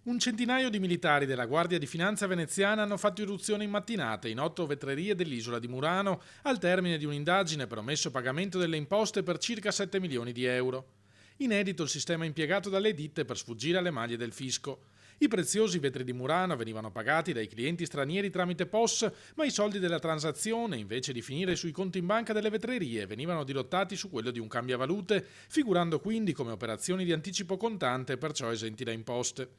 Un centinaio di militari della Guardia di Finanza veneziana hanno fatto irruzione in mattinata in 8 vetrerie dell'isola di Murano al termine di un'indagine per omesso pagamento delle imposte per circa 7 milioni di euro. Inedito il sistema impiegato dalle ditte per sfuggire alle maglie del fisco. I preziosi vetri di Murano venivano pagati dai clienti stranieri tramite POS, ma i soldi della transazione, invece di finire sui conti in banca delle vetrerie, venivano dirottati su quello di un cambiavalute, figurando quindi come operazioni di anticipo contante e perciò esenti da imposte.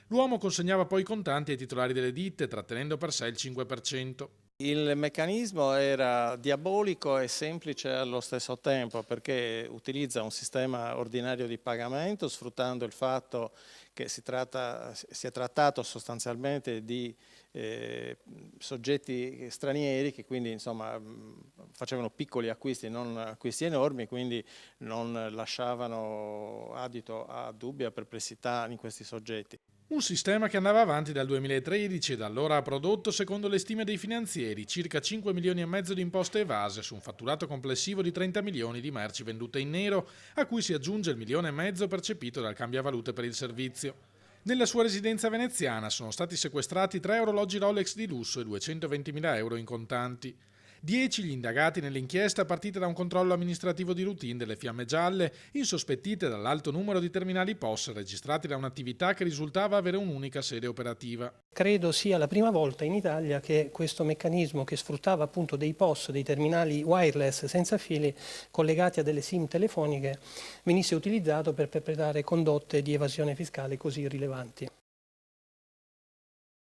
L'uomo consegnava poi i contanti ai titolari delle ditte, trattenendo per sé il 5%. Il meccanismo era diabolico e semplice allo stesso tempo perché utilizza un sistema ordinario di pagamento sfruttando il fatto che si è trattato sostanzialmente di soggetti stranieri che quindi insomma facevano piccoli acquisti, non acquisti enormi, quindi non lasciavano adito a dubbi, a perplessità in questi soggetti. Un sistema che andava avanti dal 2013 e da allora ha prodotto, secondo le stime dei finanzieri, circa 5 milioni e mezzo di imposte evase su un fatturato complessivo di 30 milioni di merci vendute in nero, a cui si aggiunge il 1,5 milioni percepito dal cambiavalute per il servizio. Nella sua residenza veneziana sono stati sequestrati 3 orologi Rolex di lusso e 220.000 euro in contanti. 10 gli indagati nell'inchiesta partita da un controllo amministrativo di routine delle Fiamme Gialle, insospettite dall'alto numero di terminali POS registrati da un'attività che risultava avere un'unica sede operativa. Credo sia la prima volta in Italia che questo meccanismo che sfruttava appunto dei POS, dei terminali wireless senza fili collegati a delle SIM telefoniche, venisse utilizzato per perpetrare condotte di evasione fiscale così rilevanti.